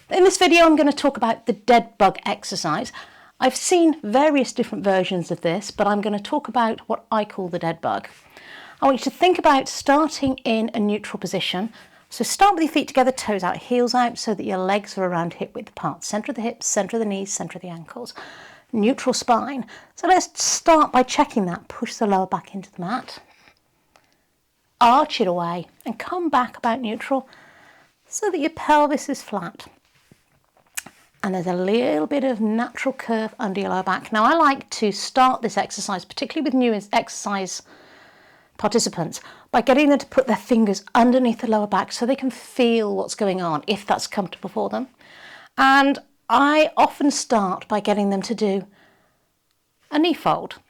In this video, I'm going to talk about the dead bug exercise. I've seen various different versions of this, but I'm going to talk about what I call the dead bug. I want you to think about starting in a neutral position. So start with your feet together, toes out, heels out, so that your legs are around hip width apart. Centre of the hips, centre of the knees, centre of the ankles. Neutral spine. So let's start by checking that. Push the lower back into the mat. Arch it away and come back about neutral so that your pelvis is flat. And there's a little bit of natural curve under your lower back. Now, I like to start this exercise, particularly with new exercise participants, by getting them to put their fingers underneath the lower back so they can feel what's going on, if that's comfortable for them. And I often start by getting them to do a knee fold,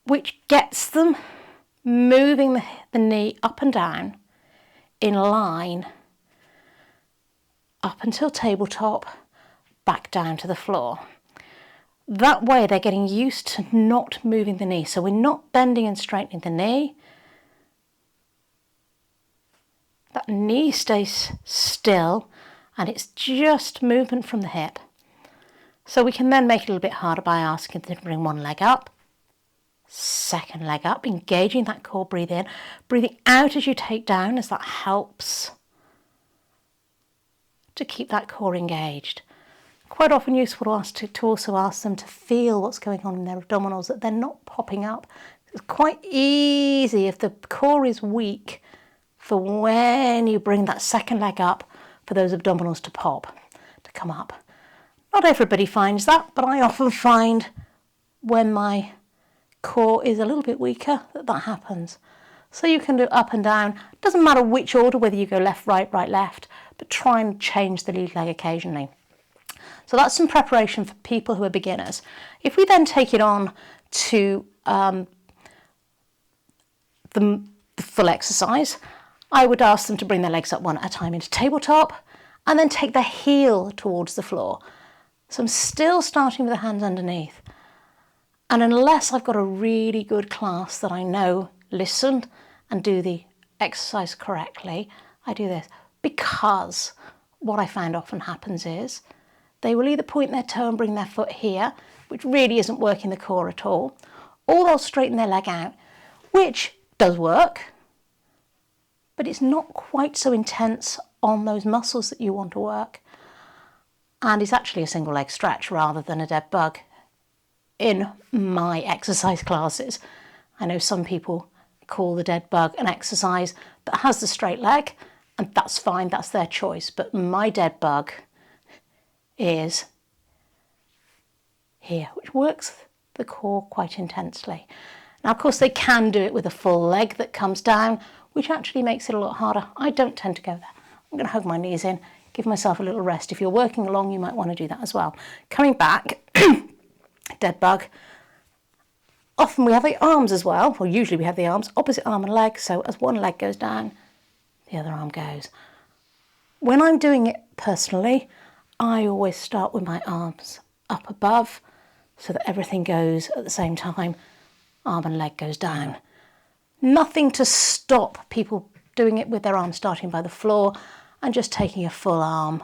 which gets them moving the knee up and down in line up until tabletop, back down to the floor. That way they're getting used to not moving the knee. So we're not bending and straightening the knee. That knee stays still and it's just movement from the hip. So we can then make it a little bit harder by asking them to bring one leg up, second leg up, engaging that core, breathe in, breathing out as you take down, as that helps to keep that core engaged. Quite often useful to also ask them to feel what's going on in their abdominals, that they're not popping up. It's quite easy if the core is weak for when you bring that second leg up for those abdominals to pop, to come up. Not everybody finds that, but I often find when my core is a little bit weaker that happens. So you can do up and down. It doesn't matter which order, whether you go left, right, left, but try and change the lead leg occasionally. So that's some preparation for people who are beginners. If we then take it on to the full exercise, I would ask them to bring their legs up one at a time into tabletop and then take their heel towards the floor. So I'm still starting with the hands underneath. And unless I've got a really good class that I know listen and do the exercise correctly, I do this. Because what I find often happens is they will either point their toe and bring their foot here, which really isn't working the core at all, or they'll straighten their leg out, which does work, but it's not quite so intense on those muscles that you want to work, and it's actually a single leg stretch rather than a dead bug in my exercise classes. I know some people call the dead bug an exercise that has the straight leg, and that's fine, that's their choice. But my dead bug is here, which works the core quite intensely. Now, of course, they can do it with a full leg that comes down, which actually makes it a lot harder. I don't tend to go there. I'm going to hug my knees in, give myself a little rest. If you're working along, you might want to do that as well. Coming back, dead bug. Often we have the arms as well, or usually we have the arms, opposite arm and leg. So as one leg goes down, the other arm goes. When I'm doing it personally, I always start with my arms up above so that everything goes at the same time. Arm and leg goes down. Nothing to stop people doing it with their arms starting by the floor and just taking a full arm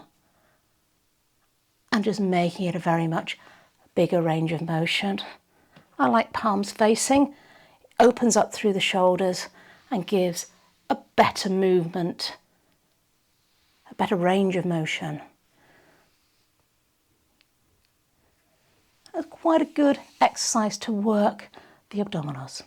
and just making it a very much bigger range of motion. I like palms facing. It opens up through the shoulders and gives a better movement, a better range of motion. It's quite a good exercise to work the abdominals.